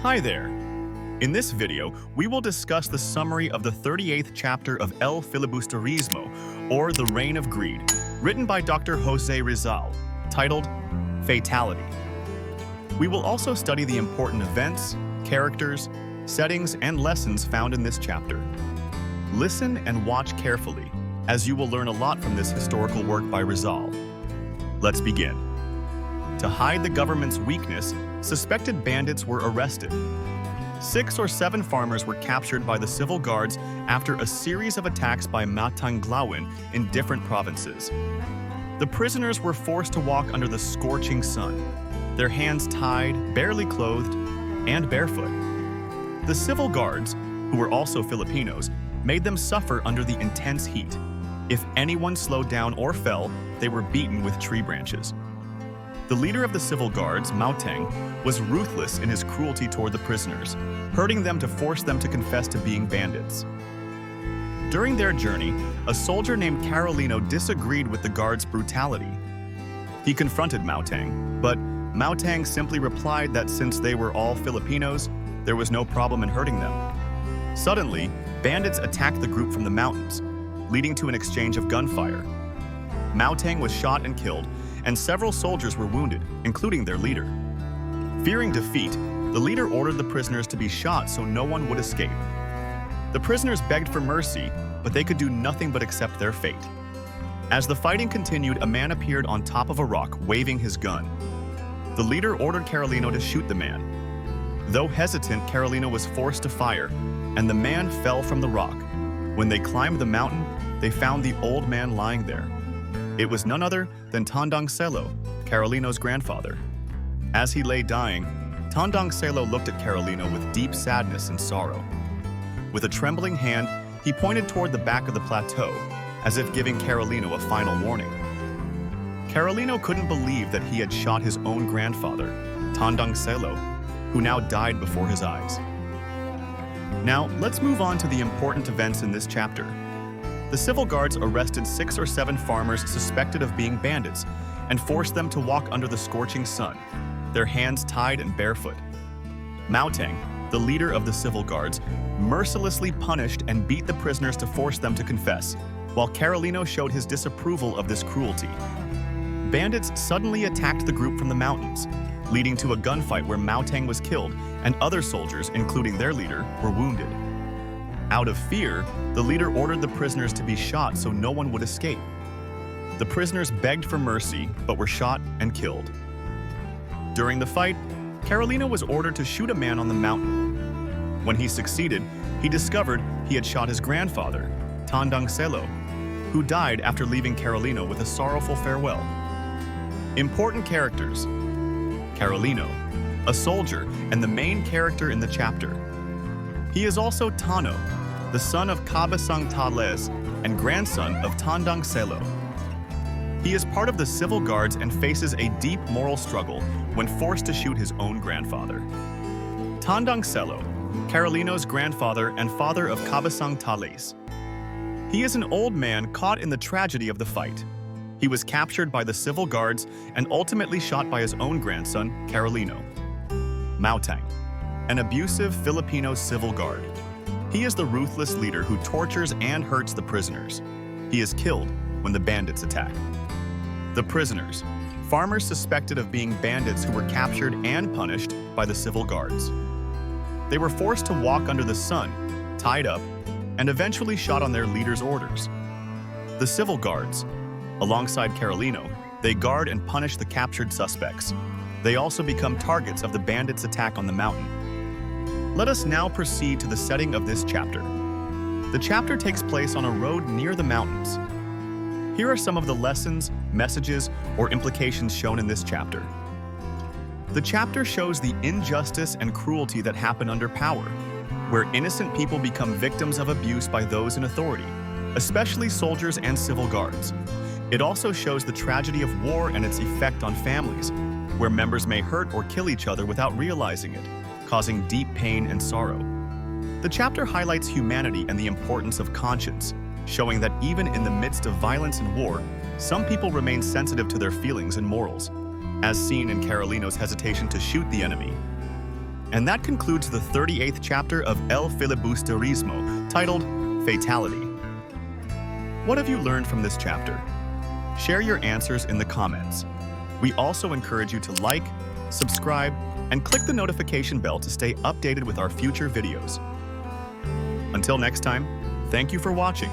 Hi there! In this video, we will discuss the summary of the 38th chapter of El Filibusterismo, or The Reign of Greed, written by Dr. Jose Rizal, titled Fatality. We will also study the important events, characters, settings, and lessons found in this chapter. Listen and watch carefully, as you will learn a lot from this historical work by Rizal. Let's begin. To hide the government's weakness, suspected bandits were arrested. 6 or 7 farmers were captured by the civil guards after a series of attacks by Matanglawin in different provinces. The prisoners were forced to walk under the scorching sun, their hands tied, barely clothed, and barefoot. The civil guards, who were also Filipinos, made them suffer under the intense heat. If anyone slowed down or fell, they were beaten with tree branches. The leader of the civil guards, Mauteng, was ruthless in his cruelty toward the prisoners, hurting them to force them to confess to being bandits. During their journey, a soldier named Carolino disagreed with the guards' brutality. He confronted Mauteng, but Mauteng simply replied that since they were all Filipinos, there was no problem in hurting them. Suddenly, bandits attacked the group from the mountains, leading to an exchange of gunfire. Mauteng was shot and killed, and several soldiers were wounded, including their leader. Fearing defeat, the leader ordered the prisoners to be shot so no one would escape. The prisoners begged for mercy, but they could do nothing but accept their fate. As the fighting continued, a man appeared on top of a rock, waving his gun. The leader ordered Carolino to shoot the man. Though hesitant, Carolino was forced to fire, and the man fell from the rock. When they climbed the mountain, they found the old man lying there. It was none other than Tandang Selo, Carolino's grandfather. As he lay dying, Tandang Selo looked at Carolino with deep sadness and sorrow. With a trembling hand, he pointed toward the back of the plateau, as if giving Carolino a final warning. Carolino couldn't believe that he had shot his own grandfather, Tandang Selo, who now died before his eyes. Now, let's move on to the important events in this chapter. The civil guards arrested 6 or 7 farmers suspected of being bandits and forced them to walk under the scorching sun, their hands tied and barefoot. Mauteng, the leader of the civil guards, mercilessly punished and beat the prisoners to force them to confess, while Carolino showed his disapproval of this cruelty. Bandits suddenly attacked the group from the mountains, leading to a gunfight where Mauteng was killed and other soldiers, including their leader, were wounded. Out of fear, the leader ordered the prisoners to be shot so no one would escape. The prisoners begged for mercy, but were shot and killed. During the fight, Carolino was ordered to shoot a man on the mountain. When he succeeded, he discovered he had shot his grandfather, Tandang Selo, who died after leaving Carolino with a sorrowful farewell. Important characters: Carolino, a soldier and the main character in the chapter. He is also Tano, the son of Cabasang Tales and grandson of Tandang Selo. He is part of the civil guards and faces a deep moral struggle when forced to shoot his own grandfather. Tandang Selo, Carolino's grandfather and father of Cabasang Tales. He is an old man caught in the tragedy of the fight. He was captured by the civil guards and ultimately shot by his own grandson, Carolino. Mauteng, an abusive Filipino civil guard. He is the ruthless leader who tortures and hurts the prisoners. He is killed when the bandits attack. The prisoners, farmers suspected of being bandits who were captured and punished by the civil guards. They were forced to walk under the sun, tied up, and eventually shot on their leader's orders. The civil guards, alongside Carolino, they guard and punish the captured suspects. They also become targets of the bandits' attack on the mountain. Let us now proceed to the setting of this chapter. The chapter takes place on a road near the mountains. Here are some of the lessons, messages, or implications shown in this chapter. The chapter shows the injustice and cruelty that happen under power, where innocent people become victims of abuse by those in authority, especially soldiers and civil guards. It also shows the tragedy of war and its effect on families, where members may hurt or kill each other without realizing it, causing deep pain and sorrow. The chapter highlights humanity and the importance of conscience, showing that even in the midst of violence and war, some people remain sensitive to their feelings and morals, as seen in Carolino's hesitation to shoot the enemy. And that concludes the 38th chapter of El Filibusterismo, titled Fatality. What have you learned from this chapter? Share your answers in the comments. We also encourage you to like, subscribe, and click the notification bell to stay updated with our future videos. Until next time, thank you for watching.